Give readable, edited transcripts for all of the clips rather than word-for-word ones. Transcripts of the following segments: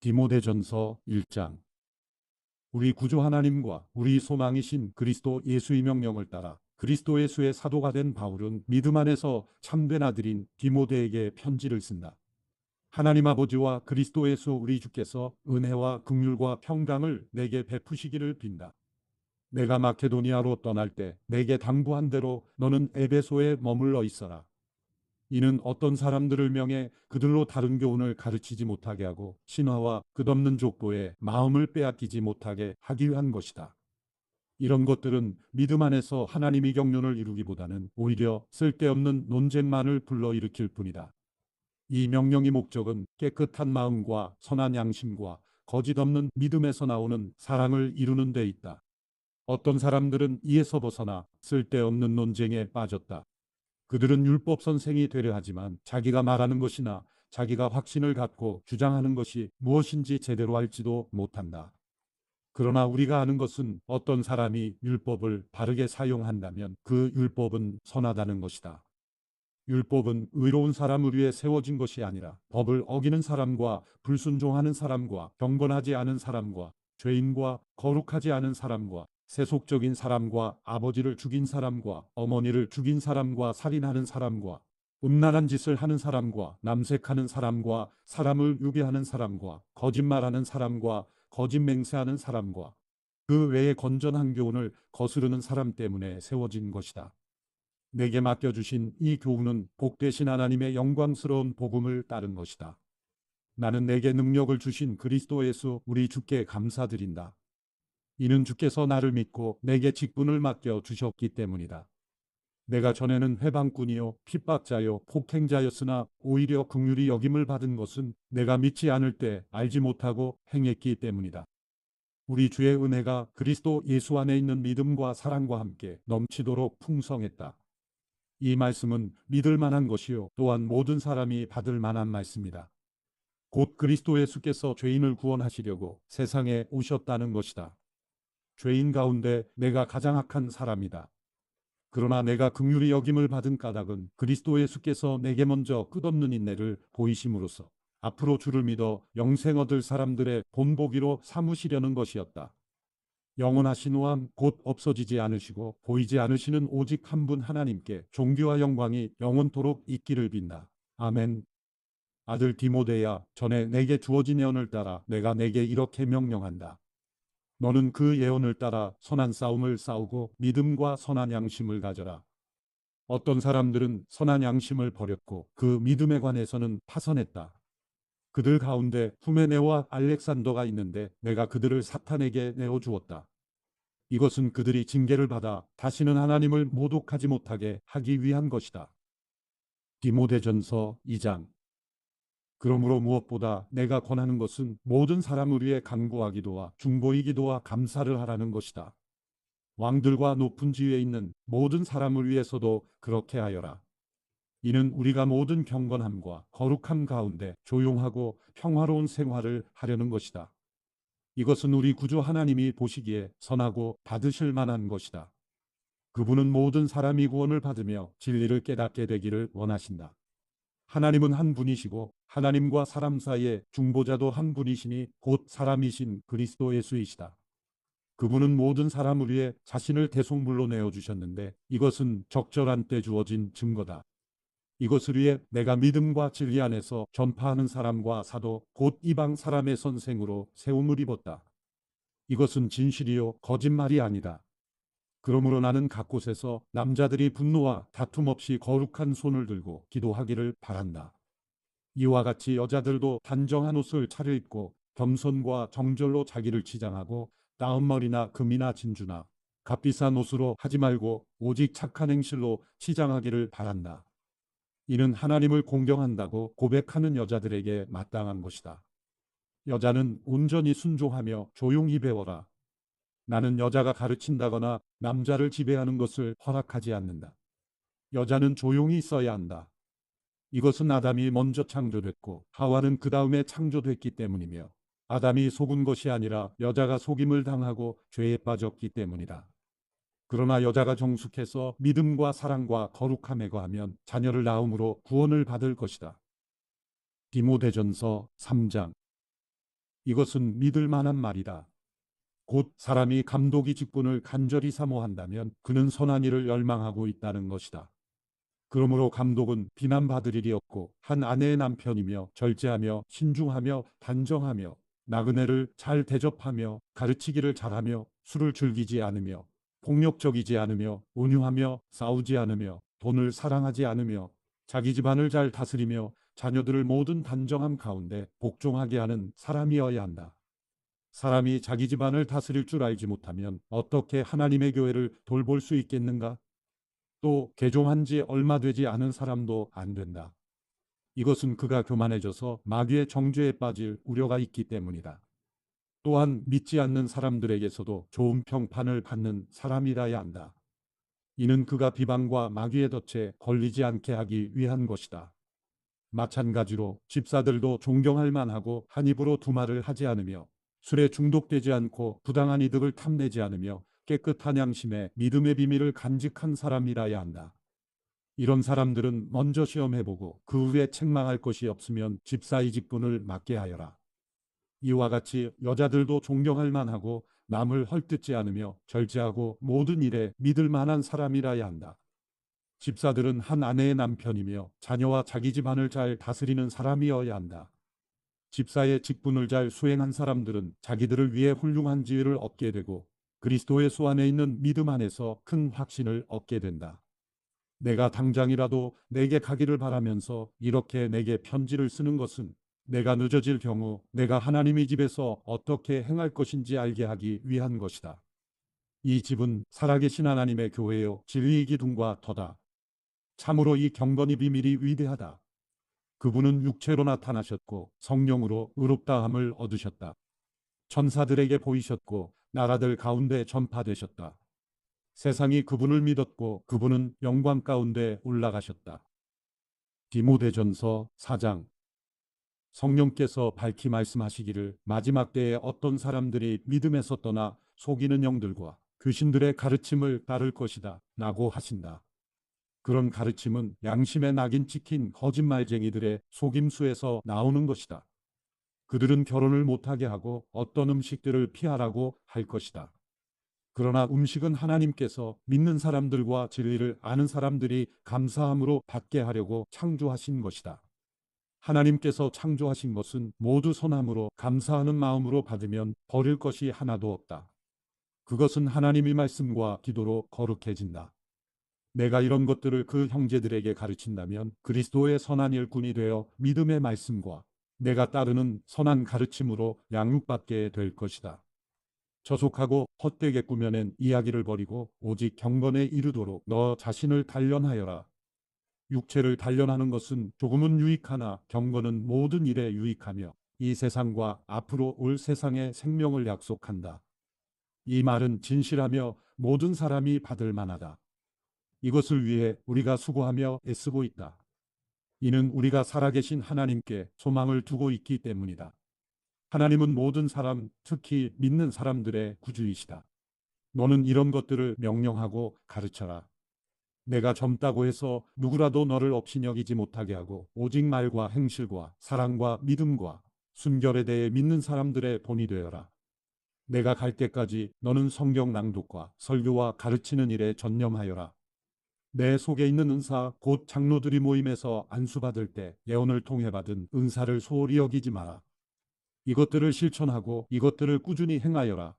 디모데전서 1장. 우리 구주 하나님과 우리 소망이신 그리스도 예수의 명령을 따라 그리스도 예수의 사도가 된 바울은 믿음 안에서 참된 아들인 디모데에게 편지를 쓴다. 하나님 아버지와 그리스도 예수 우리 주께서 은혜와 긍휼과 평강을 내게 베푸시기를 빈다. 내가 마케도니아로 떠날 때 내게 당부한 대로 너는 에베소에 머물러 있어라. 이는 어떤 사람들을 명해 그들로 다른 교훈을 가르치지 못하게 하고 신화와 끝없는 족보에 마음을 빼앗기지 못하게 하기 위한 것이다. 이런 것들은 믿음 안에서 하나님의 경륜을 이루기보다는 오히려 쓸데없는 논쟁만을 불러일으킬 뿐이다. 이 명령의 목적은 깨끗한 마음과 선한 양심과 거짓 없는 믿음에서 나오는 사랑을 이루는 데 있다. 어떤 사람들은 이에서 벗어나 쓸데없는 논쟁에 빠졌다. 그들은 율법 선생이 되려 하지만 자기가 말하는 것이나 자기가 확신을 갖고 주장하는 것이 무엇인지 제대로 알지도 못한다. 그러나 우리가 아는 것은 어떤 사람이 율법을 바르게 사용한다면 그 율법은 선하다는 것이다. 율법은 의로운 사람을 위해 세워진 것이 아니라 법을 어기는 사람과 불순종하는 사람과 경건하지 않은 사람과 죄인과 거룩하지 않은 사람과 세속적인 사람과 아버지를 죽인 사람과 어머니를 죽인 사람과 살인하는 사람과 음란한 짓을 하는 사람과 남색하는 사람과 사람을 유괴하는 사람과 거짓말하는 사람과 거짓 맹세하는 사람과 그 외의 건전한 교훈을 거스르는 사람 때문에 세워진 것이다. 내게 맡겨주신 이 교훈은 복되신 하나님의 영광스러운 복음을 따른 것이다. 나는 내게 능력을 주신 그리스도 예수 우리 주께 감사드린다. 이는 주께서 나를 믿고 내게 직분을 맡겨 주셨기 때문이다. 내가 전에는 회방꾼이요 핍박자요 폭행자였으나 오히려 긍휼히 여김을 받은 것은 내가 믿지 않을 때 알지 못하고 행했기 때문이다. 우리 주의 은혜가 그리스도 예수 안에 있는 믿음과 사랑과 함께 넘치도록 풍성했다. 이 말씀은 믿을 만한 것이요 또한 모든 사람이 받을 만한 말씀이다. 곧 그리스도 예수께서 죄인을 구원하시려고 세상에 오셨다는 것이다. 죄인 가운데 내가 가장 악한 사람이다. 그러나 내가 긍휼히 여김을 받은 까닭은 그리스도 예수께서 내게 먼저 끝없는 인내를 보이심으로써 앞으로 주를 믿어 영생 얻을 사람들의 본보기로 삼으시려는 것이었다. 영원하신 왕 곧 없어지지 않으시고 보이지 않으시는 오직 한 분 하나님께 존귀와 영광이 영원토록 있기를 빈다. 아멘. 아들 디모데야, 전에 내게 주어진 예언을 따라 내가 내게 이렇게 명령한다. 너는 그 예언을 따라 선한 싸움을 싸우고 믿음과 선한 양심을 가져라. 어떤 사람들은 선한 양심을 버렸고 그 믿음에 관해서는 파선했다. 그들 가운데 후메네와 알렉산더가 있는데 내가 그들을 사탄에게 내어주었다. 이것은 그들이 징계를 받아 다시는 하나님을 모독하지 못하게 하기 위한 것이다. 디모데전서 2장. 그러므로 무엇보다 내가 권하는 것은 모든 사람을 위해 간구와 기도와 중보의 기도와 감사를 하라는 것이다. 왕들과 높은 지위에 있는 모든 사람을 위해서도 그렇게 하여라. 이는 우리가 모든 경건함과 거룩함 가운데 조용하고 평화로운 생활을 하려는 것이다. 이것은 우리 구주 하나님이 보시기에 선하고 받으실 만한 것이다. 그분은 모든 사람이 구원을 받으며 진리를 깨닫게 되기를 원하신다. 하나님은 한 분이시고 하나님과 사람 사이의 중보자도 한 분이시니 곧 사람이신 그리스도 예수이시다. 그분은 모든 사람을 위해 자신을 대속물로 내어주셨는데 이것은 적절한 때 주어진 증거다. 이것을 위해 내가 믿음과 진리 안에서 전파하는 사람과 사도 곧 이방 사람의 선생으로 세움을 입었다. 이것은 진실이요 거짓말이 아니다. 그러므로 나는 각 곳에서 남자들이 분노와 다툼 없이 거룩한 손을 들고 기도하기를 바란다. 이와 같이 여자들도 단정한 옷을 차려입고 겸손과 정절로 자기를 치장하고 따은 머리나 금이나 진주나 값비싼 옷으로 하지 말고 오직 착한 행실로 치장하기를 바란다. 이는 하나님을 공경한다고 고백하는 여자들에게 마땅한 것이다. 여자는 온전히 순종하며 조용히 배워라. 나는 여자가 가르친다거나 남자를 지배하는 것을 허락하지 않는다. 여자는 조용히 있어야 한다. 이것은 아담이 먼저 창조됐고 하와는 그 다음에 창조됐기 때문이며 아담이 속은 것이 아니라 여자가 속임을 당하고 죄에 빠졌기 때문이다. 그러나 여자가 정숙해서 믿음과 사랑과 거룩함에 거하면 자녀를 낳음으로 구원을 받을 것이다. 디모데전서 3장. 이것은 믿을 만한 말이다. 곧 사람이 감독이 직분을 간절히 사모한다면 그는 선한 일을 열망하고 있다는 것이다. 그러므로 감독은 비난받을 일이 없고 한 아내의 남편이며 절제하며 신중하며 단정하며 나그네를 잘 대접하며 가르치기를 잘하며 술을 즐기지 않으며 폭력적이지 않으며 온유하며 싸우지 않으며 돈을 사랑하지 않으며 자기 집안을 잘 다스리며 자녀들을 모든 단정함 가운데 복종하게 하는 사람이어야 한다. 사람이 자기 집안을 다스릴 줄 알지 못하면 어떻게 하나님의 교회를 돌볼 수 있겠는가? 또 개종한 지 얼마 되지 않은 사람도 안 된다. 이것은 그가 교만해져서 마귀의 정죄에 빠질 우려가 있기 때문이다. 또한 믿지 않는 사람들에게서도 좋은 평판을 받는 사람이라야 한다. 이는 그가 비방과 마귀의 덫에 걸리지 않게 하기 위한 것이다. 마찬가지로 집사들도 존경할 만하고 한 입으로 두 말을 하지 않으며 술에 중독되지 않고 부당한 이득을 탐내지 않으며 깨끗한 양심에 믿음의 비밀을 간직한 사람이라야 한다. 이런 사람들은 먼저 시험해보고 그 후에 책망할 것이 없으면 집사의 직분을 맡게 하여라. 이와 같이 여자들도 존경할 만하고 남을 헐뜯지 않으며 절제하고 모든 일에 믿을 만한 사람이라야 한다. 집사들은 한 아내의 남편이며 자녀와 자기 집안을 잘 다스리는 사람이어야 한다. 집사의 직분을 잘 수행한 사람들은 자기들을 위해 훌륭한 지위를 얻게 되고 그리스도 예수 안에 있는 믿음 안에서 큰 확신을 얻게 된다. 내가 당장이라도 내게 가기를 바라면서 이렇게 내게 편지를 쓰는 것은 내가 늦어질 경우 내가 하나님의 집에서 어떻게 행할 것인지 알게 하기 위한 것이다. 이 집은 살아계신 하나님의 교회요 진리의 기둥과 터다. 참으로 이 경건의 비밀이 위대하다. 그분은 육체로 나타나셨고 성령으로 의롭다함을 얻으셨다. 천사들에게 보이셨고 나라들 가운데 전파되셨다. 세상이 그분을 믿었고 그분은 영광 가운데 올라가셨다. 디모데전서 4장. 성령께서 밝히 말씀하시기를 마지막 때에 어떤 사람들이 믿음에서 떠나 속이는 영들과 귀신들의 가르침을 따를 것이다 라고 하신다. 그런 가르침은 양심의 낙인 찍힌 거짓말쟁이들의 속임수에서 나오는 것이다. 그들은 결혼을 못하게 하고 어떤 음식들을 피하라고 할 것이다. 그러나 음식은 하나님께서 믿는 사람들과 진리를 아는 사람들이 감사함으로 받게 하려고 창조하신 것이다. 하나님께서 창조하신 것은 모두 선함으로 감사하는 마음으로 받으면 버릴 것이 하나도 없다. 그것은 하나님의 말씀과 기도로 거룩해진다. 내가 이런 것들을 그 형제들에게 가르친다면 그리스도의 선한 일꾼이 되어 믿음의 말씀과 내가 따르는 선한 가르침으로 양육받게 될 것이다. 저속하고 헛되게 꾸며낸 이야기를 버리고 오직 경건에 이르도록 너 자신을 단련하여라. 육체를 단련하는 것은 조금은 유익하나 경건은 모든 일에 유익하며 이 세상과 앞으로 올 세상의 생명을 약속한다. 이 말은 진실하며 모든 사람이 받을 만하다. 이것을 위해 우리가 수고하며 애쓰고 있다. 이는 우리가 살아계신 하나님께 소망을 두고 있기 때문이다. 하나님은 모든 사람, 특히 믿는 사람들의 구주이시다. 너는 이런 것들을 명령하고 가르쳐라. 내가 젊다고 해서 누구라도 너를 없이 여기지 못하게 하고 오직 말과 행실과 사랑과 믿음과 순결에 대해 믿는 사람들의 본이 되어라. 내가 갈 때까지 너는 성경 낭독과 설교와 가르치는 일에 전념하여라. 내 속에 있는 은사 곧 장로들이 모임에서 안수받을 때 예언을 통해 받은 은사를 소홀히 여기지 마라. 이것들을 실천하고 이것들을 꾸준히 행하여라.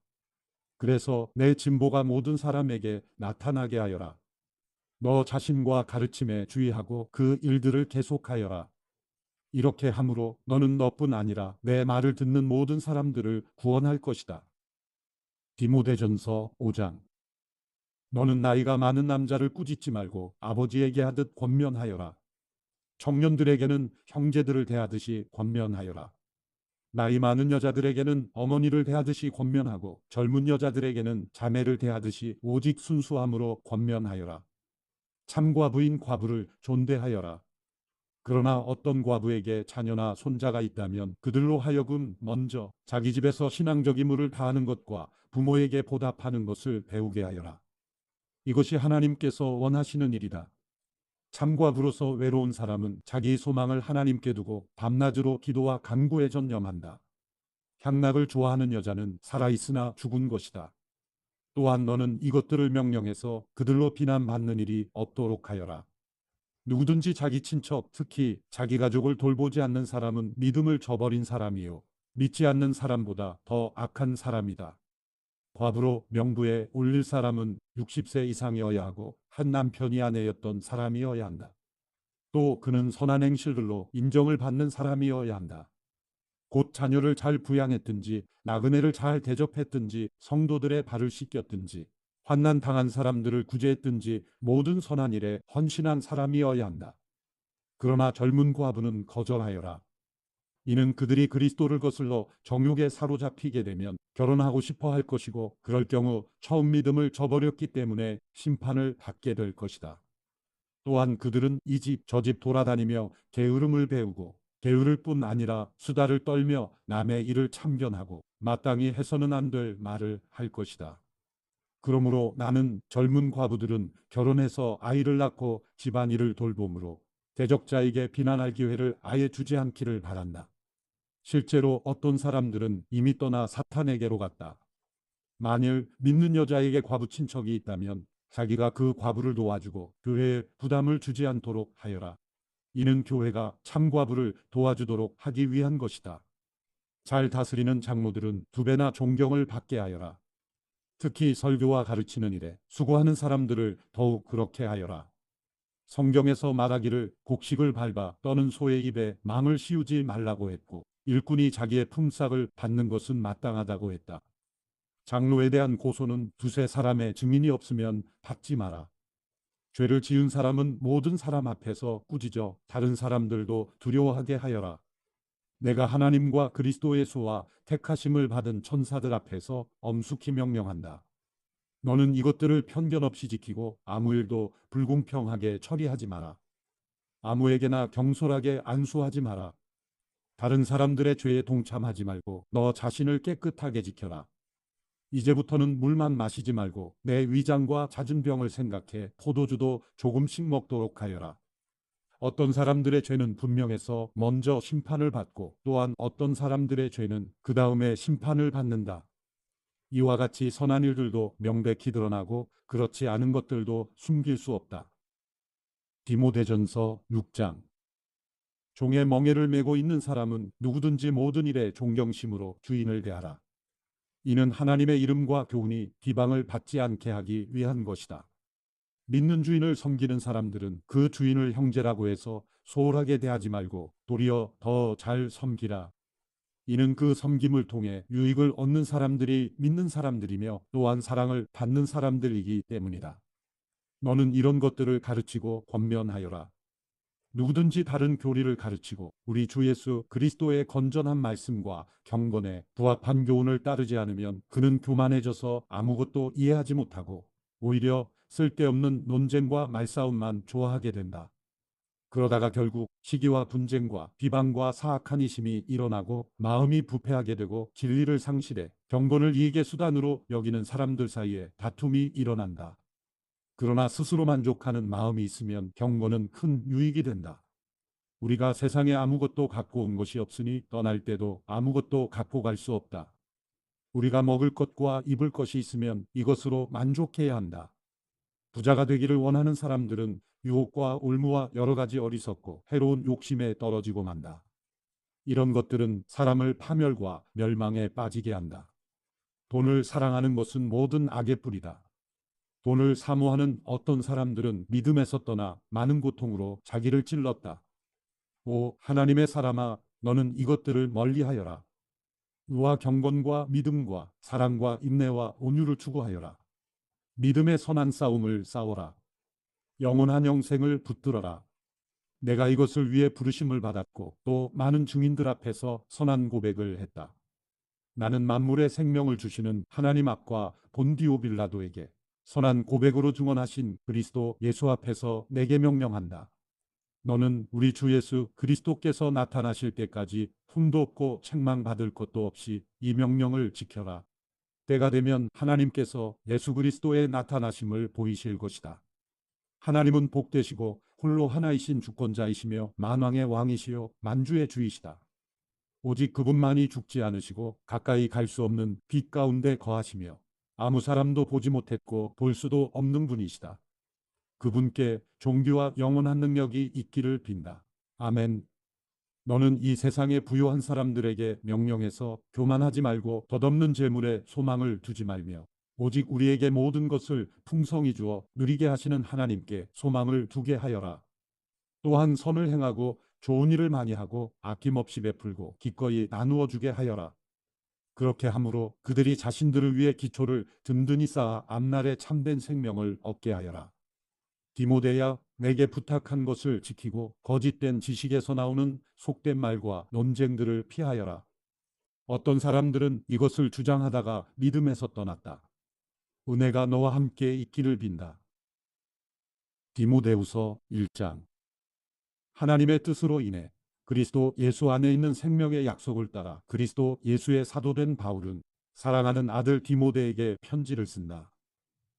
그래서 내 진보가 모든 사람에게 나타나게 하여라. 너 자신과 가르침에 주의하고 그 일들을 계속하여라. 이렇게 함으로 너는 너뿐 아니라 내 말을 듣는 모든 사람들을 구원할 것이다. 디모데전서 5장. 너는 나이가 많은 남자를 꾸짖지 말고 아버지에게 하듯 권면하여라. 청년들에게는 형제들을 대하듯이 권면하여라. 나이 많은 여자들에게는 어머니를 대하듯이 권면하고 젊은 여자들에게는 자매를 대하듯이 오직 순수함으로 권면하여라. 참과부인 과부를 존대하여라. 그러나 어떤 과부에게 자녀나 손자가 있다면 그들로 하여금 먼저 자기 집에서 신앙적 의무를 다하는 것과 부모에게 보답하는 것을 배우게 하여라. 이것이 하나님께서 원하시는 일이다. 참과부로서 외로운 사람은 자기 소망을 하나님께 두고 밤낮으로 기도와 간구에 전념한다. 향락을 좋아하는 여자는 살아있으나 죽은 것이다. 또한 너는 이것들을 명령해서 그들로 비난받는 일이 없도록 하여라. 누구든지 자기 친척, 특히 자기 가족을 돌보지 않는 사람은 믿음을 저버린 사람이요. 믿지 않는 사람보다 더 악한 사람이다. 과부로 명부에 올릴 사람은 60세 이상이어야 하고 한 남편이 아내였던 사람이어야 한다. 또 그는 선한 행실들로 인정을 받는 사람이어야 한다. 곧 자녀를 잘 부양했든지 나그네를 잘 대접했든지 성도들의 발을 씻겼든지 환난 당한 사람들을 구제했든지 모든 선한 일에 헌신한 사람이어야 한다. 그러나 젊은 과부는 거절하여라. 이는 그들이 그리스도를 거슬러 정욕에 사로잡히게 되면 결혼하고 싶어 할 것이고 그럴 경우 처음 믿음을 저버렸기 때문에 심판을 받게 될 것이다. 또한 그들은 이 집 저 집 돌아다니며 게으름을 배우고 게으를 뿐 아니라 수다를 떨며 남의 일을 참견하고 마땅히 해서는 안 될 말을 할 것이다. 그러므로 나는 젊은 과부들은 결혼해서 아이를 낳고 집안일을 돌봄으로 대적자에게 비난할 기회를 아예 주지 않기를 바란다. 실제로 어떤 사람들은 이미 떠나 사탄에게로 갔다. 만일 믿는 여자에게 과부 친척이 있다면 자기가 그 과부를 도와주고 교회에 부담을 주지 않도록 하여라. 이는 교회가 참 과부를 도와주도록 하기 위한 것이다. 잘 다스리는 장로들은 2배나 존경을 받게 하여라. 특히 설교와 가르치는 일에 수고하는 사람들을 더욱 그렇게 하여라. 성경에서 말하기를 곡식을 밟아 떠는 소의 입에 망을 씌우지 말라고 했고 일꾼이 자기의 품삯을 받는 것은 마땅하다고 했다. 장로에 대한 고소는 두세 사람의 증인이 없으면 받지 마라. 죄를 지은 사람은 모든 사람 앞에서 꾸짖어 다른 사람들도 두려워하게 하여라. 내가 하나님과 그리스도 예수와 택하심을 받은 천사들 앞에서 엄숙히 명령한다. 너는 이것들을 편견 없이 지키고 아무 일도 불공평하게 처리하지 마라. 아무에게나 경솔하게 안수하지 마라. 다른 사람들의 죄에 동참하지 말고 너 자신을 깨끗하게 지켜라. 이제부터는 물만 마시지 말고 내 위장과 잦은 병을 생각해 포도주도 조금씩 먹도록 하여라. 어떤 사람들의 죄는 분명해서 먼저 심판을 받고 또한 어떤 사람들의 죄는 그 다음에 심판을 받는다. 이와 같이 선한 일들도 명백히 드러나고 그렇지 않은 것들도 숨길 수 없다. 디모데전서 6장. 종의 멍에를 메고 있는 사람은 누구든지 모든 일에 존경심으로 주인을 대하라. 이는 하나님의 이름과 교훈이 비방을 받지 않게 하기 위한 것이다. 믿는 주인을 섬기는 사람들은 그 주인을 형제라고 해서 소홀하게 대하지 말고 도리어 더 잘 섬기라. 이는 그 섬김을 통해 유익을 얻는 사람들이 믿는 사람들이며 또한 사랑을 받는 사람들이기 때문이다. 너는 이런 것들을 가르치고 권면하여라. 누구든지 다른 교리를 가르치고 우리 주 예수 그리스도의 건전한 말씀과 경건에 부합한 교훈을 따르지 않으면 그는 교만해져서 아무것도 이해하지 못하고 오히려 쓸데없는 논쟁과 말싸움만 좋아하게 된다. 그러다가 결국 시기와 분쟁과 비방과 사악한 이심이 일어나고 마음이 부패하게 되고 진리를 상실해 경건을 이익의 수단으로 여기는 사람들 사이에 다툼이 일어난다. 그러나 스스로 만족하는 마음이 있으면 경건은 큰 유익이 된다. 우리가 세상에 아무것도 갖고 온 것이 없으니 떠날 때도 아무것도 갖고 갈 수 없다. 우리가 먹을 것과 입을 것이 있으면 이것으로 만족해야 한다. 부자가 되기를 원하는 사람들은 유혹과 올무와 여러 가지 어리석고 해로운 욕심에 떨어지고 만다. 이런 것들은 사람을 파멸과 멸망에 빠지게 한다. 돈을 사랑하는 것은 모든 악의 뿌리다. 돈을 사모하는 어떤 사람들은 믿음에서 떠나 많은 고통으로 자기를 찔렀다. 오 하나님의 사람아, 너는 이것들을 멀리하여라. 의와 경건과 믿음과 사랑과 인내와 온유를 추구하여라. 믿음의 선한 싸움을 싸워라. 영원한 영생을 붙들어라. 내가 이것을 위해 부르심을 받았고 또 많은 증인들 앞에서 선한 고백을 했다. 나는 만물의 생명을 주시는 하나님 앞과 본디오 빌라도에게 선한 고백으로 증언하신 그리스도 예수 앞에서 내게 명령한다. 너는 우리 주 예수 그리스도께서 나타나실 때까지 흠도 없고 책망받을 것도 없이 이 명령을 지켜라. 때가 되면 하나님께서 예수 그리스도의 나타나심을 보이실 것이다. 하나님은 복되시고 홀로 하나이신 주권자이시며 만왕의 왕이시요 만주의 주이시다. 오직 그분만이 죽지 않으시고 가까이 갈 수 없는 빛 가운데 거하시며 아무 사람도 보지 못했고 볼 수도 없는 분이시다. 그분께 종교와 영원한 능력이 있기를 빈다. 아멘. 너는 이 세상에 부유한 사람들에게 명령해서 교만하지 말고 덧없는 재물에 소망을 두지 말며 오직 우리에게 모든 것을 풍성히 주어 누리게 하시는 하나님께 소망을 두게 하여라. 또한 선을 행하고 좋은 일을 많이 하고 아낌없이 베풀고 기꺼이 나누어 주게 하여라. 그렇게 함으로 그들이 자신들을 위해 기초를 든든히 쌓아 앞날에 참된 생명을 얻게 하여라. 디모데야, 내게 부탁한 것을 지키고 거짓된 지식에서 나오는 속된 말과 논쟁들을 피하여라. 어떤 사람들은 이것을 주장하다가 믿음에서 떠났다. 은혜가 너와 함께 있기를 빈다. 디모데후서 1장. 하나님의 뜻으로 인해 그리스도 예수 안에 있는 생명의 약속을 따라 그리스도 예수의 사도된 바울은 사랑하는 아들 디모데에게 편지를 쓴다.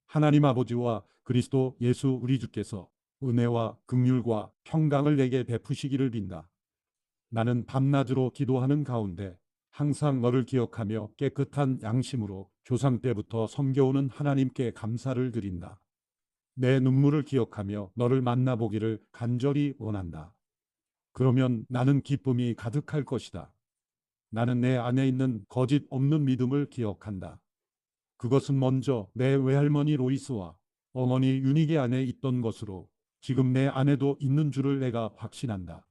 하나님 아버지와 그리스도 예수 우리 주께서 은혜와 긍휼과 평강을 내게 베푸시기를 빈다. 나는 밤낮으로 기도하는 가운데 항상 너를 기억하며 깨끗한 양심으로 조상 때부터 섬겨오는 하나님께 감사를 드린다. 내 눈물을 기억하며 너를 만나보기를 간절히 원한다. 그러면 나는 기쁨이 가득할 것이다. 나는 내 안에 있는 거짓 없는 믿음을 기억한다. 그것은 먼저 내 외할머니 로이스와 어머니 유니게 안에 있던 것으로 지금 내 안에도 있는 줄을 내가 확신한다.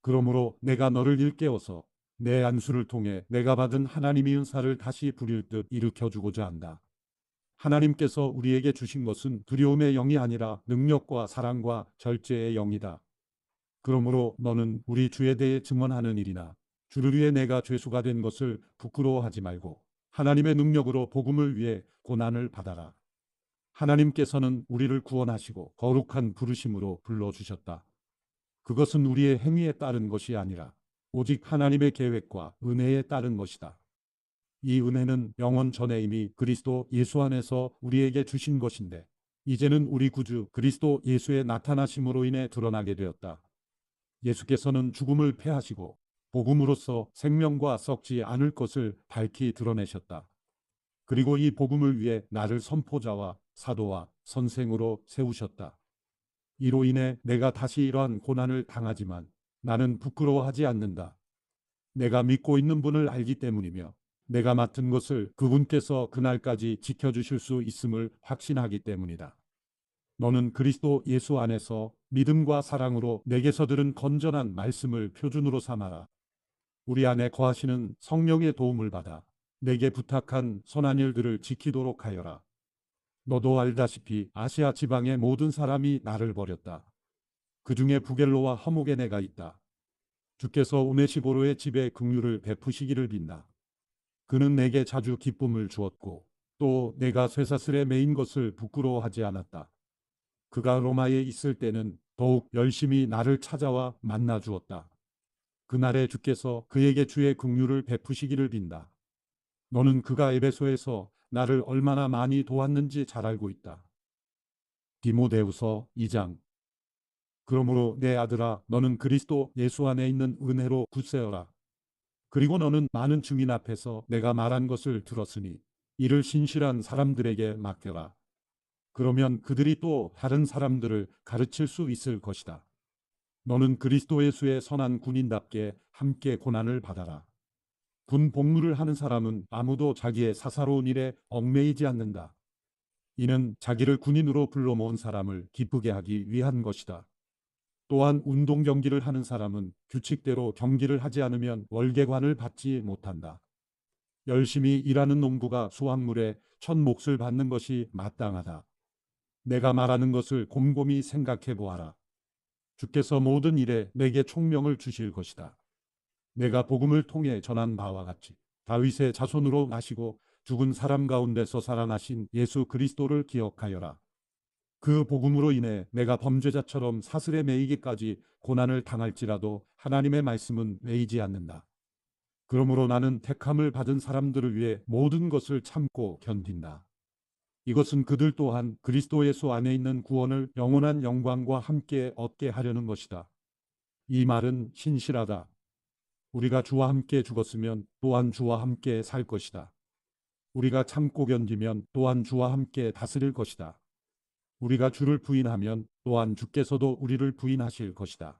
그러므로 내가 너를 일깨워서 내 안수를 통해 내가 받은 하나님의 은사를 다시 부릴 듯 일으켜주고자 한다. 하나님께서 우리에게 주신 것은 두려움의 영이 아니라 능력과 사랑과 절제의 영이다. 그러므로 너는 우리 주에 대해 증언하는 일이나 주를 위해 내가 죄수가 된 것을 부끄러워하지 말고 하나님의 능력으로 복음을 위해 고난을 받아라. 하나님께서는 우리를 구원하시고 거룩한 부르심으로 불러주셨다. 그것은 우리의 행위에 따른 것이 아니라 오직 하나님의 계획과 은혜에 따른 것이다. 이 은혜는 영원 전에 이미 그리스도 예수 안에서 우리에게 주신 것인데 이제는 우리 구주 그리스도 예수의 나타나심으로 인해 드러나게 되었다. 예수께서는 죽음을 패하시고 복음으로써 생명과 썩지 않을 것을 밝히 드러내셨다. 그리고 이 복음을 위해 나를 선포자와 사도와 선생으로 세우셨다. 이로 인해 내가 다시 이러한 고난을 당하지만 나는 부끄러워하지 않는다. 내가 믿고 있는 분을 알기 때문이며 내가 맡은 것을 그분께서 그날까지 지켜주실 수 있음을 확신하기 때문이다. 너는 그리스도 예수 안에서 믿음과 사랑으로 내게서 들은 건전한 말씀을 표준으로 삼아라. 우리 안에 거하시는 성령의 도움을 받아 내게 부탁한 선한 일들을 지키도록 하여라. 너도 알다시피 아시아 지방의 모든 사람이 나를 버렸다. 그 중에 부겔로와 허목에네가 있다. 주께서 오네시보로의 집에 긍휼을 베푸시기를 빈다. 그는 내게 자주 기쁨을 주었고 또 내가 쇠사슬에 매인 것을 부끄러워하지 않았다. 그가 로마에 있을 때는 더욱 열심히 나를 찾아와 만나 주었다. 그날에 주께서 그에게 주의 긍휼을 베푸시기를 빈다. 너는 그가 에베소에서 나를 얼마나 많이 도왔는지 잘 알고 있다. 디모데후서 2장. 그러므로 내 아들아 너는 그리스도 예수 안에 있는 은혜로 굳세어라. 그리고 너는 많은 증인 앞에서 내가 말한 것을 들었으니 이를 신실한 사람들에게 맡겨라. 그러면 그들이 또 다른 사람들을 가르칠 수 있을 것이다. 너는 그리스도 예수의 선한 군인답게 함께 고난을 받아라. 군 복무를 하는 사람은 아무도 자기의 사사로운 일에 얽매이지 않는다. 이는 자기를 군인으로 불러 모은 사람을 기쁘게 하기 위한 것이다. 또한 운동 경기를 하는 사람은 규칙대로 경기를 하지 않으면 월계관을 받지 못한다. 열심히 일하는 농부가 수확물에 첫 몫을 받는 것이 마땅하다. 내가 말하는 것을 곰곰이 생각해 보아라. 주께서 모든 일에 내게 총명을 주실 것이다. 내가 복음을 통해 전한 바와 같이 다윗의 자손으로 나시고 죽은 사람 가운데서 살아나신 예수 그리스도를 기억하여라. 그 복음으로 인해 내가 범죄자처럼 사슬에 매이기까지 고난을 당할지라도 하나님의 말씀은 매이지 않는다. 그러므로 나는 택함을 받은 사람들을 위해 모든 것을 참고 견딘다. 이것은 그들 또한 그리스도 예수 안에 있는 구원을 영원한 영광과 함께 얻게 하려는 것이다. 이 말은 신실하다. 우리가 주와 함께 죽었으면 또한 주와 함께 살 것이다. 우리가 참고 견디면 또한 주와 함께 다스릴 것이다. 우리가 주를 부인하면 또한 주께서도 우리를 부인하실 것이다.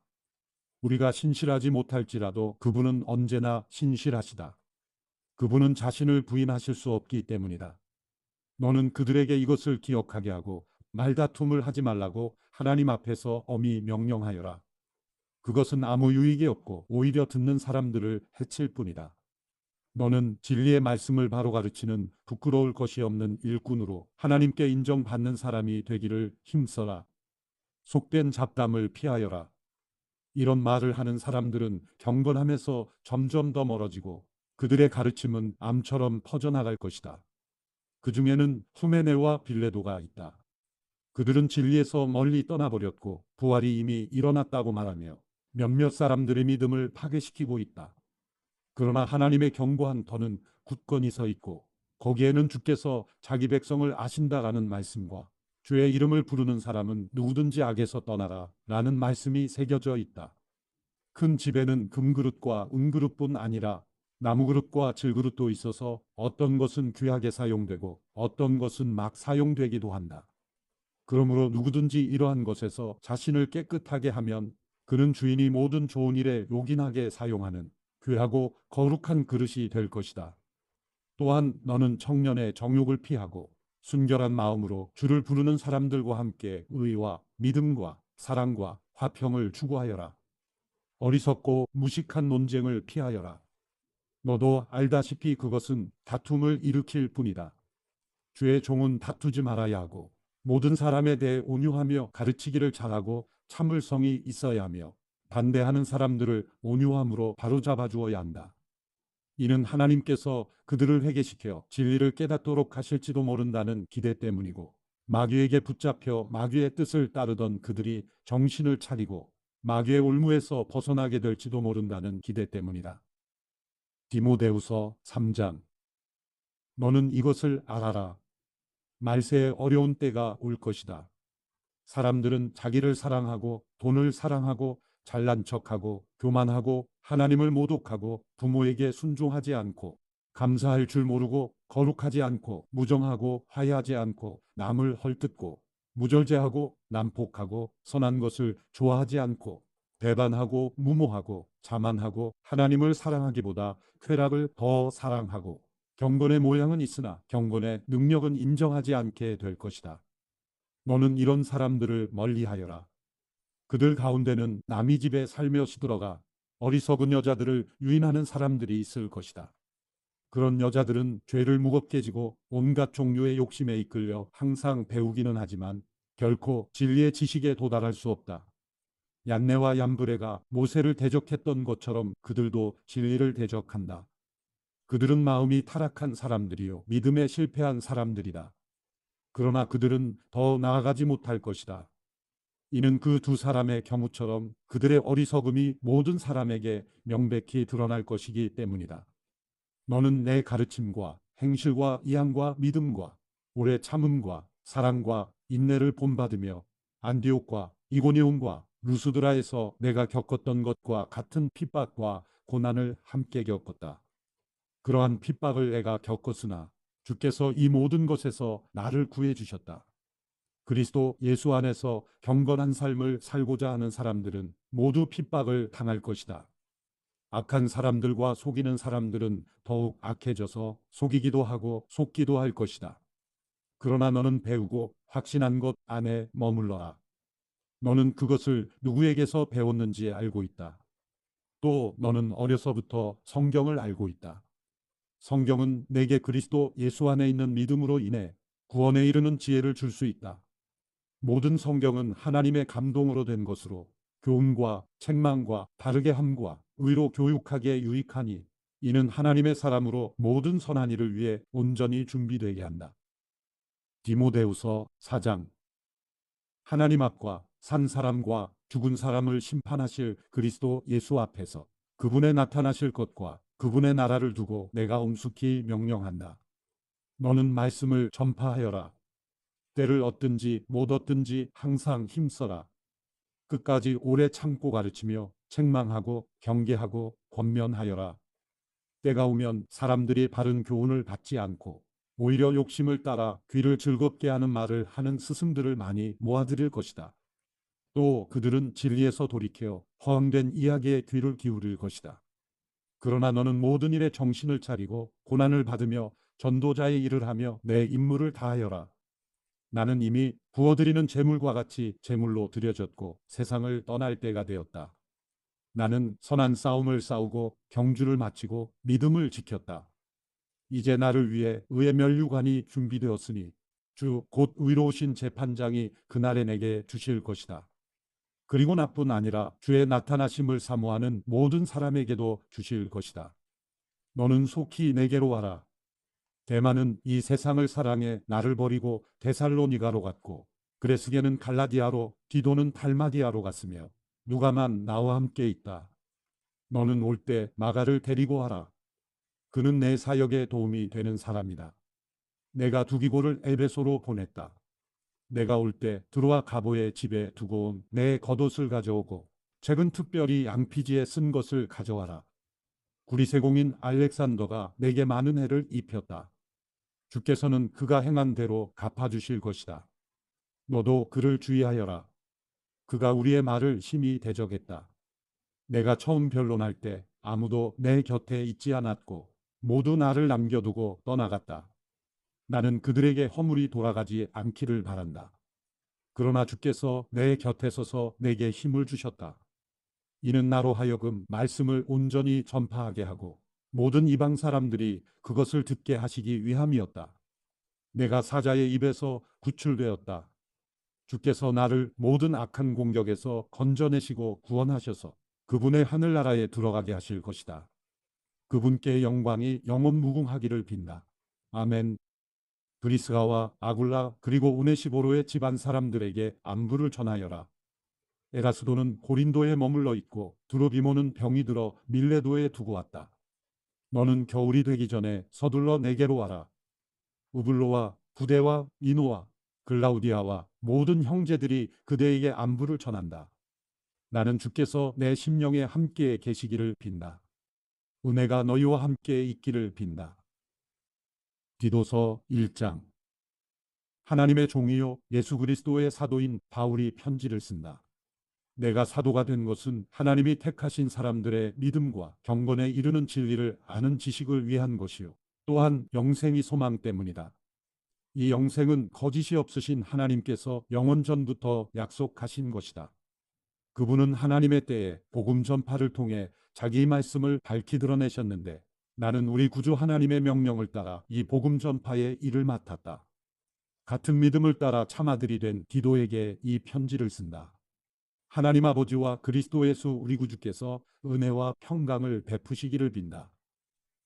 우리가 신실하지 못할지라도 그분은 언제나 신실하시다. 그분은 자신을 부인하실 수 없기 때문이다. 너는 그들에게 이것을 기억하게 하고 말다툼을 하지 말라고 하나님 앞에서 엄히 명령하여라. 그것은 아무 유익이 없고 오히려 듣는 사람들을 해칠 뿐이다. 너는 진리의 말씀을 바로 가르치는 부끄러울 것이 없는 일꾼으로 하나님께 인정받는 사람이 되기를 힘써라. 속된 잡담을 피하여라. 이런 말을 하는 사람들은 경건함에서 점점 더 멀어지고 그들의 가르침은 암처럼 퍼져나갈 것이다. 그 중에는 후메네와 빌레도가 있다. 그들은 진리에서 멀리 떠나버렸고 부활이 이미 일어났다고 말하며 몇몇 사람들의 믿음을 파괴시키고 있다. 그러나 하나님의 견고한 터는 굳건히 서 있고 거기에는 주께서 자기 백성을 아신다라는 말씀과 주의 이름을 부르는 사람은 누구든지 악에서 떠나라 라는 말씀이 새겨져 있다. 큰 집에는 금그릇과 은그릇뿐 아니라 나무그릇과 질그릇도 있어서 어떤 것은 귀하게 사용되고 어떤 것은 막 사용되기도 한다. 그러므로 누구든지 이러한 것에서 자신을 깨끗하게 하면 그는 주인이 모든 좋은 일에 요긴하게 사용하는 귀하고 거룩한 그릇이 될 것이다. 또한 너는 청년의 정욕을 피하고 순결한 마음으로 주를 부르는 사람들과 함께 의와 믿음과 사랑과 화평을 추구하여라. 어리석고 무식한 논쟁을 피하여라. 너도 알다시피 그것은 다툼을 일으킬 뿐이다. 주의 종은 다투지 말아야 하고 모든 사람에 대해 온유하며 가르치기를 잘하고 참을성이 있어야 하며 반대하는 사람들을 온유함으로 바로잡아 주어야 한다. 이는 하나님께서 그들을 회개시켜 진리를 깨닫도록 하실지도 모른다는 기대 때문이고 마귀에게 붙잡혀 마귀의 뜻을 따르던 그들이 정신을 차리고 마귀의 올무에서 벗어나게 될지도 모른다는 기대 때문이다. 디모데후서 3장. 너는 이것을 알아라. 말세에 어려운 때가 올 것이다. 사람들은 자기를 사랑하고 돈을 사랑하고 잘난 척하고 교만하고 하나님을 모독하고 부모에게 순종하지 않고 감사할 줄 모르고 거룩하지 않고 무정하고 화해하지 않고 남을 헐뜯고 무절제하고 난폭하고 선한 것을 좋아하지 않고 배반하고 무모하고 자만하고 하나님을 사랑하기보다 쾌락을 더 사랑하고 경건의 모양은 있으나 경건의 능력은 인정하지 않게 될 것이다. 너는 이런 사람들을 멀리하여라. 그들 가운데는 남의 집에 살며 시들어가 어리석은 여자들을 유인하는 사람들이 있을 것이다. 그런 여자들은 죄를 무겁게 지고 온갖 종류의 욕심에 이끌려 항상 배우기는 하지만 결코 진리의 지식에 도달할 수 없다. 얀네와 얀브레가 모세를 대적했던 것처럼 그들도 진리를 대적한다. 그들은 마음이 타락한 사람들이요 믿음에 실패한 사람들이다. 그러나 그들은 더 나아가지 못할 것이다. 이는 그 두 사람의 경우처럼 그들의 어리석음이 모든 사람에게 명백히 드러날 것이기 때문이다. 너는 내 가르침과 행실과 이양과 믿음과 오래 참음과 사랑과 인내를 본받으며 안디옥과 이고니온과 루스드라에서 내가 겪었던 것과 같은 핍박과 고난을 함께 겪었다. 그러한 핍박을 내가 겪었으나 주께서 이 모든 것에서 나를 구해 주셨다. 그리스도 예수 안에서 경건한 삶을 살고자 하는 사람들은 모두 핍박을 당할 것이다. 악한 사람들과 속이는 사람들은 더욱 악해져서 속이기도 하고 속기도 할 것이다. 그러나 너는 배우고 확신한 것 안에 머물러라. 너는 그것을 누구에게서 배웠는지 알고 있다. 또 너는 어려서부터 성경을 알고 있다. 성경은 내게 그리스도 예수 안에 있는 믿음으로 인해 구원에 이르는 지혜를 줄 수 있다. 모든 성경은 하나님의 감동으로 된 것으로 교훈과 책망과 바르게 함과 의로 교육하기에 유익하니 이는 하나님의 사람으로 모든 선한 일을 위해 온전히 준비되게 한다. 디모데후서 4장. 하나님 앞과 산 사람과 죽은 사람을 심판하실 그리스도 예수 앞에서 그분의 나타나실 것과 그분의 나라를 두고 내가 엄숙히 명령한다. 너는 말씀을 전파하여라. 때를 얻든지 못 얻든지 항상 힘써라. 끝까지 오래 참고 가르치며 책망하고 경계하고 권면하여라. 때가 오면 사람들이 바른 교훈을 받지 않고 오히려 욕심을 따라 귀를 즐겁게 하는 말을 하는 스승들을 많이 모아들일 것이다. 또 그들은 진리에서 돌이켜 허황된 이야기에 귀를 기울일 것이다. 그러나 너는 모든 일에 정신을 차리고 고난을 받으며 전도자의 일을 하며 내 임무를 다하여라. 나는 이미 부어드리는 제물과 같이 제물로 드려졌고 세상을 떠날 때가 되었다. 나는 선한 싸움을 싸우고 경주를 마치고 믿음을 지켰다. 이제 나를 위해 의의 면류관이 준비되었으니 주 곧 의로우신 재판장이 그날에 내게 주실 것이다. 그리고 나뿐 아니라 주의 나타나심을 사모하는 모든 사람에게도 주실 것이다. 너는 속히 내게로 와라. 대만은 이 세상을 사랑해 나를 버리고 데살로니가로 갔고 그레스게는 갈라디아로 디도는 달마디아로 갔으며 누가만 나와 함께 있다. 너는 올 때 마가를 데리고 와라. 그는 내 사역에 도움이 되는 사람이다. 내가 두기고를 에베소로 보냈다. 내가 올 때 드로아 가보의 집에 두고 온 내 겉옷을 가져오고 최근 특별히 양피지에 쓴 것을 가져와라. 구리세공인 알렉산더가 내게 많은 해를 입혔다. 주께서는 그가 행한 대로 갚아주실 것이다. 너도 그를 주의하여라. 그가 우리의 말을 심히 대적했다. 내가 처음 변론할 때 아무도 내 곁에 있지 않았고 모두 나를 남겨두고 떠나갔다. 나는 그들에게 허물이 돌아가지 않기를 바란다. 그러나 주께서 내 곁에 서서 내게 힘을 주셨다. 이는 나로 하여금 말씀을 온전히 전파하게 하고 모든 이방 사람들이 그것을 듣게 하시기 위함이었다. 내가 사자의 입에서 구출되었다. 주께서 나를 모든 악한 공격에서 건져내시고 구원하셔서 그분의 하늘나라에 들어가게 하실 것이다. 그분께 영광이 영원 무궁하기를 빈다. 아멘. 브리스가와 아굴라 그리고 오네시보로의 집안 사람들에게 안부를 전하여라. 에라스도는 고린도에 머물러 있고 두로비모는 병이 들어 밀레도에 두고 왔다. 너는 겨울이 되기 전에 서둘러 내게로 와라. 우블로와 부데와 이노와 글라우디아와 모든 형제들이 그대에게 안부를 전한다. 나는 주께서 내 심령에 함께 계시기를 빈다. 은혜가 너희와 함께 있기를 빈다. 디도서 1장. 하나님의 종이요 예수 그리스도의 사도인 바울이 편지를 쓴다. 내가 사도가 된 것은 하나님이 택하신 사람들의 믿음과 경건에 이르는 진리를 아는 지식을 위한 것이요 또한 영생이 소망 때문이다. 이 영생은 거짓이 없으신 하나님께서 영원 전부터 약속하신 것이다. 그분은 하나님의 때에 복음 전파를 통해 자기 말씀을 밝히 드러내셨는데 나는 우리 구주 하나님의 명령을 따라 이 복음 전파의 일을 맡았다. 같은 믿음을 따라 참아들이 된 디도에게 이 편지를 쓴다. 하나님 아버지와 그리스도 예수 우리 구주께서 은혜와 평강을 베푸시기를 빈다.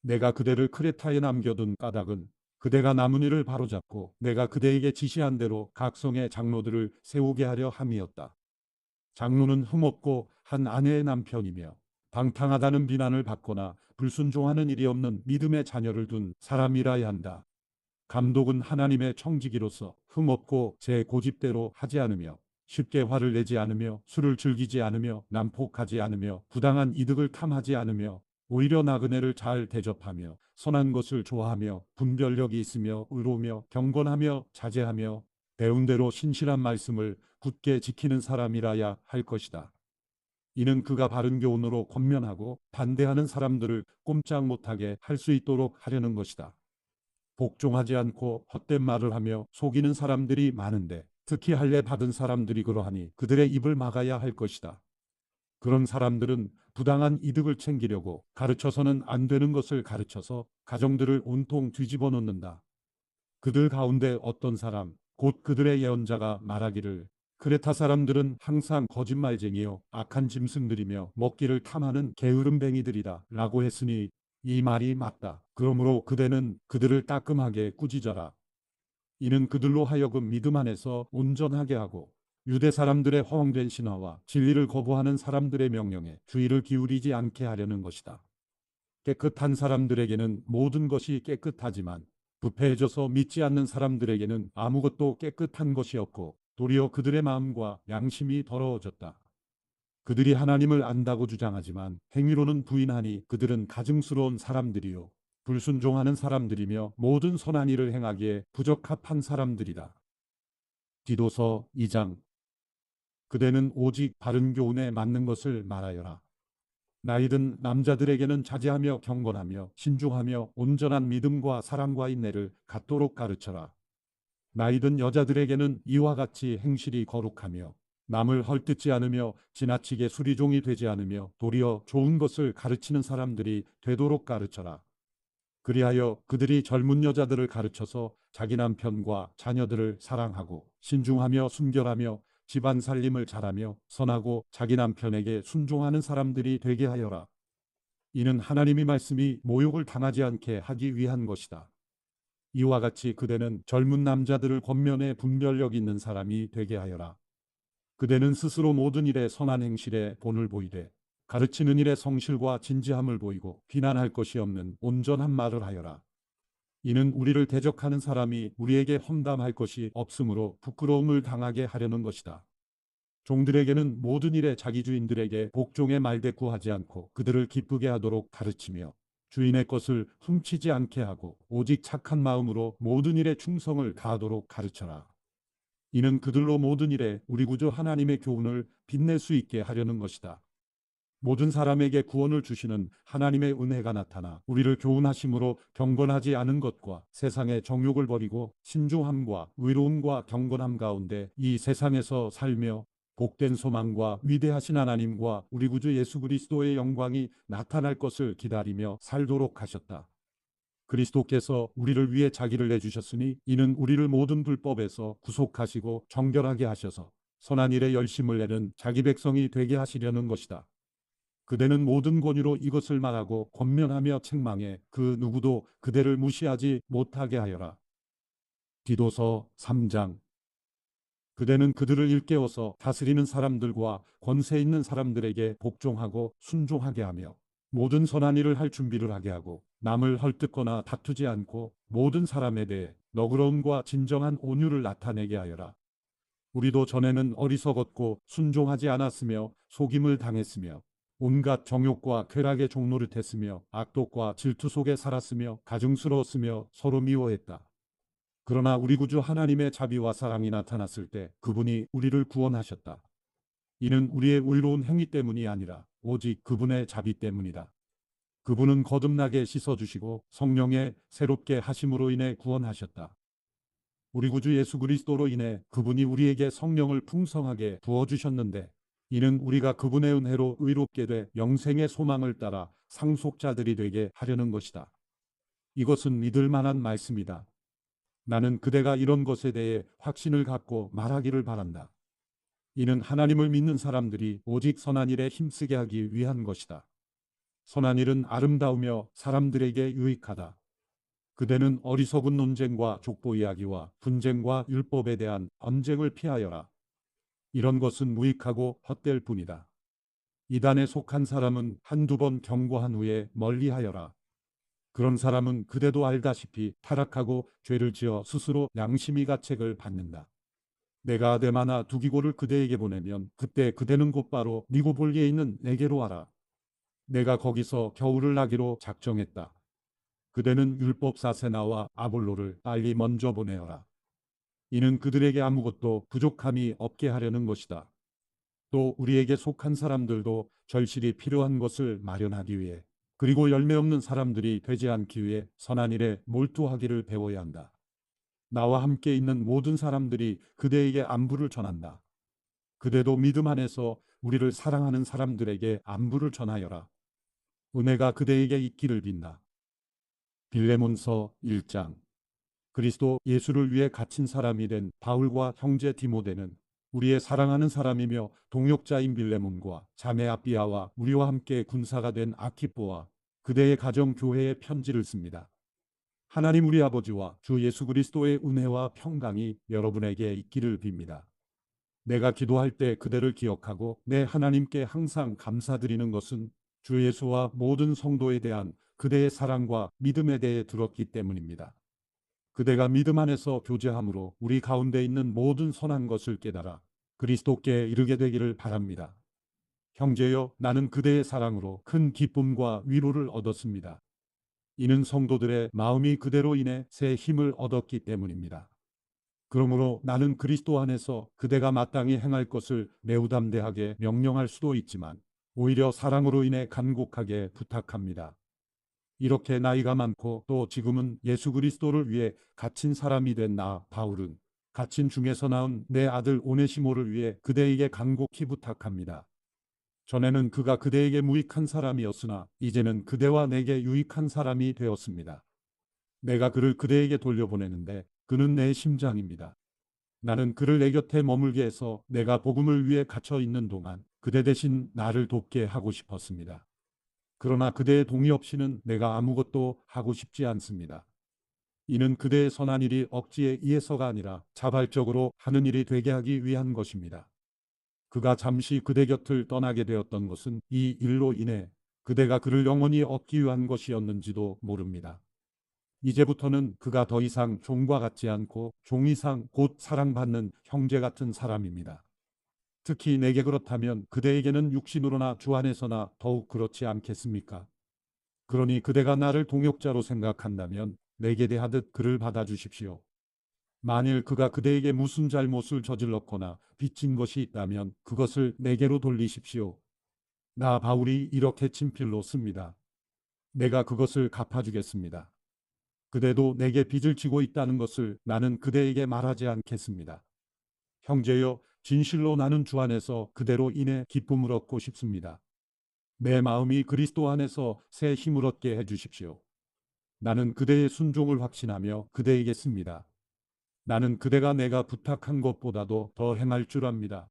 내가 그대를 크레타에 남겨둔 까닭은 그대가 남은 일을 바로잡고 내가 그대에게 지시한 대로 각 성의 장로들을 세우게 하려 함이었다. 장로는 흠없고 한 아내의 남편이며 방탕하다는 비난을 받거나 불순종하는 일이 없는 믿음의 자녀를 둔 사람이라야 한다. 감독은 하나님의 청지기로서 흠없고 제 고집대로 하지 않으며 쉽게 화를 내지 않으며 술을 즐기지 않으며 난폭하지 않으며 부당한 이득을 탐하지 않으며 오히려 나그네를 잘 대접하며 선한 것을 좋아하며 분별력이 있으며 의로우며 경건하며 자제하며 배운 대로 신실한 말씀을 굳게 지키는 사람이라야 할 것이다. 이는 그가 바른 교훈으로 권면하고 반대하는 사람들을 꼼짝 못하게 할 수 있도록 하려는 것이다. 복종하지 않고 헛된 말을 하며 속이는 사람들이 많은데 특히 할례 받은 사람들이 그러하니 그들의 입을 막아야 할 것이다. 그런 사람들은 부당한 이득을 챙기려고 가르쳐서는 안 되는 것을 가르쳐서 가정들을 온통 뒤집어 놓는다. 그들 가운데 어떤 사람, 곧 그들의 예언자가 말하기를 크레타 사람들은 항상 거짓말쟁이요 악한 짐승들이며 먹기를 탐하는 게으름뱅이들이다 라고 했으니 이 말이 맞다. 그러므로 그대는 그들을 따끔하게 꾸짖어라. 이는 그들로 하여금 믿음 안에서 온전하게 하고 유대 사람들의 허황된 신화와 진리를 거부하는 사람들의 명령에 주의를 기울이지 않게 하려는 것이다. 깨끗한 사람들에게는 모든 것이 깨끗하지만 부패해져서 믿지 않는 사람들에게는 아무것도 깨끗한 것이 없고 도리어 그들의 마음과 양심이 더러워졌다. 그들이 하나님을 안다고 주장하지만 행위로는 부인하니 그들은 가증스러운 사람들이요 불순종하는 사람들이며 모든 선한 일을 행하기에 부적합한 사람들이다. 디도서 2장. 그대는 오직 바른 교훈에 맞는 것을 말하여라. 나이든 남자들에게는 자제하며 경건하며 신중하며 온전한 믿음과 사랑과 인내를 갖도록 가르쳐라. 나이든 여자들에게는 이와 같이 행실이 거룩하며 남을 헐뜯지 않으며 지나치게 수리종이 되지 않으며 도리어 좋은 것을 가르치는 사람들이 되도록 가르쳐라. 그리하여 그들이 젊은 여자들을 가르쳐서 자기 남편과 자녀들을 사랑하고 신중하며 순결하며 집안 살림을 잘하며 선하고 자기 남편에게 순종하는 사람들이 되게 하여라. 이는 하나님의 말씀이 모욕을 당하지 않게 하기 위한 것이다. 이와 같이 그대는 젊은 남자들을 권면해 분별력 있는 사람이 되게 하여라. 그대는 스스로 모든 일에 선한 행실에 본을 보이되 가르치는 일에 성실과 진지함을 보이고 비난할 것이 없는 온전한 말을 하여라. 이는 우리를 대적하는 사람이 우리에게 험담할 것이 없으므로 부끄러움을 당하게 하려는 것이다. 종들에게는 모든 일에 자기 주인들에게 복종의 말대꾸하지 않고 그들을 기쁘게 하도록 가르치며 주인의 것을 훔치지 않게 하고 오직 착한 마음으로 모든 일에 충성을 다하도록 가르쳐라. 이는 그들로 모든 일에 우리 구주 하나님의 교훈을 빛낼 수 있게 하려는 것이다. 모든 사람에게 구원을 주시는 하나님의 은혜가 나타나 우리를 교훈하심으로 경건하지 않은 것과 세상의 정욕을 버리고 신중함과 의로움과 경건함 가운데 이 세상에서 살며 복된 소망과 위대하신 하나님과 우리 구주 예수 그리스도의 영광이 나타날 것을 기다리며 살도록 하셨다. 그리스도께서 우리를 위해 자기를 내주셨으니 이는 우리를 모든 불법에서 구속하시고 정결하게 하셔서 선한 일에 열심을 내는 자기 백성이 되게 하시려는 것이다. 그대는 모든 권위로 이것을 말하고 권면하며 책망해 그 누구도 그대를 무시하지 못하게 하여라. 디도서 3장. 그대는 그들을 일깨워서 다스리는 사람들과 권세 있는 사람들에게 복종하고 순종하게 하며 모든 선한 일을 할 준비를 하게 하고 남을 헐뜯거나 다투지 않고 모든 사람에 대해 너그러움과 진정한 온유를 나타내게 하여라. 우리도 전에는 어리석었고 순종하지 않았으며 속임을 당했으며 온갖 정욕과 쾌락의 종노릇했으며 악독과 질투 속에 살았으며 가증스러웠으며 서로 미워했다. 그러나 우리 구주 하나님의 자비와 사랑이 나타났을 때 그분이 우리를 구원하셨다. 이는 우리의 의로운 행위 때문이 아니라 오직 그분의 자비 때문이다. 그분은 거듭나게 씻어주시고 성령의 새롭게 하심으로 인해 구원하셨다. 우리 구주 예수 그리스도로 인해 그분이 우리에게 성령을 풍성하게 부어주셨는데 이는 우리가 그분의 은혜로 의롭게 돼 영생의 소망을 따라 상속자들이 되게 하려는 것이다. 이것은 믿을 만한 말씀이다. 나는 그대가 이런 것에 대해 확신을 갖고 말하기를 바란다. 이는 하나님을 믿는 사람들이 오직 선한 일에 힘쓰게 하기 위한 것이다. 선한 일은 아름다우며 사람들에게 유익하다. 그대는 어리석은 논쟁과 족보 이야기와 분쟁과 율법에 대한 언쟁을 피하여라. 이런 것은 무익하고 헛될 뿐이다. 이단에 속한 사람은 한두 번 경고한 후에 멀리하여라. 그런 사람은 그대도 알다시피 타락하고 죄를 지어 스스로 양심의 가책을 받는다. 내가 아데마나 두기고를 그대에게 보내면 그때 그대는 곧바로 니고볼리에 있는 내게로 와라. 내가 거기서 겨울을 나기로 작정했다. 그대는 율법 사세나와 아볼로를 빨리 먼저 보내어라. 이는 그들에게 아무것도 부족함이 없게 하려는 것이다. 또 우리에게 속한 사람들도 절실히 필요한 것을 마련하기 위해 그리고 열매 없는 사람들이 되지 않기 위해 선한 일에 몰두하기를 배워야 한다. 나와 함께 있는 모든 사람들이 그대에게 안부를 전한다. 그대도 믿음 안에서 우리를 사랑하는 사람들에게 안부를 전하여라. 은혜가 그대에게 있기를 빈다. 빌레몬서 1장. 그리스도 예수를 위해 갇힌 사람이 된 바울과 형제 디모데는 우리의 사랑하는 사람이며 동역자인 빌레몬과 자매 아비아와 우리와 함께 군사가 된 아키포와 그대의 가정 교회에 편지를 씁니다. 하나님 우리 아버지와 주 예수 그리스도의 은혜와 평강이 여러분에게 있기를 빕니다. 내가 기도할 때 그대를 기억하고 내 하나님께 항상 감사드리는 것은 주 예수와 모든 성도에 대한 그대의 사랑과 믿음에 대해 들었기 때문입니다. 그대가 믿음 안에서 교제함으로 우리 가운데 있는 모든 선한 것을 깨달아 그리스도께 이르게 되기를 바랍니다. 형제여, 나는 그대의 사랑으로 큰 기쁨과 위로를 얻었습니다. 이는 성도들의 마음이 그대로 인해 새 힘을 얻었기 때문입니다. 그러므로 나는 그리스도 안에서 그대가 마땅히 행할 것을 매우 담대하게 명령할 수도 있지만 오히려 사랑으로 인해 간곡하게 부탁합니다. 이렇게 나이가 많고 또 지금은 예수 그리스도를 위해 갇힌 사람이 된 나 바울은 갇힌 중에서 낳은 내 아들 오네시모를 위해 그대에게 간곡히 부탁합니다. 전에는 그가 그대에게 무익한 사람이었으나 이제는 그대와 내게 유익한 사람이 되었습니다. 내가 그를 그대에게 돌려보내는데 그는 내 심장입니다. 나는 그를 내 곁에 머물게 해서 내가 복음을 위해 갇혀 있는 동안 그대 대신 나를 돕게 하고 싶었습니다. 그러나 그대의 동의 없이는 내가 아무것도 하고 싶지 않습니다. 이는 그대의 선한 일이 억지에 의해서가 아니라 자발적으로 하는 일이 되게 하기 위한 것입니다. 그가 잠시 그대 곁을 떠나게 되었던 것은 이 일로 인해 그대가 그를 영원히 얻기 위한 것이었는지도 모릅니다. 이제부터는 그가 더 이상 종과 같지 않고 종 이상 곧 사랑받는 형제 같은 사람입니다. 특히 내게 그렇다면 그대에게는 육신으로나 주 안에서나 더욱 그렇지 않겠습니까? 그러니 그대가 나를 동역자로 생각한다면 내게 대하듯 그를 받아주십시오. 만일 그가 그대에게 무슨 잘못을 저질렀거나 빚진 것이 있다면 그것을 내게로 돌리십시오. 나 바울이 이렇게 친필로 씁니다. 내가 그것을 갚아주겠습니다. 그대도 내게 빚을 지고 있다는 것을 나는 그대에게 말하지 않겠습니다. 형제여, 진실로 나는 주 안에서 그대로 인해 기쁨을 얻고 싶습니다. 내 마음이 그리스도 안에서 새 힘을 얻게 해주십시오. 나는 그대의 순종을 확신하며 그대에게 씁니다. 나는 그대가 내가 부탁한 것보다도 더 행할 줄 압니다.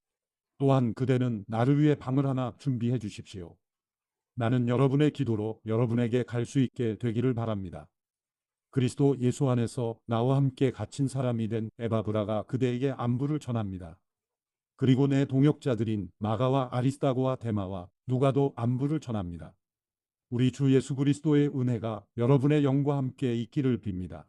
또한 그대는 나를 위해 방을 하나 준비해 주십시오. 나는 여러분의 기도로 여러분에게 갈 수 있게 되기를 바랍니다. 그리스도 예수 안에서 나와 함께 갇힌 사람이 된 에바브라가 그대에게 안부를 전합니다. 그리고 내 동역자들인 마가와 아리스다고와 데마와 누가도 안부를 전합니다. 우리 주 예수 그리스도의 은혜가 여러분의 영과 함께 있기를 빕니다.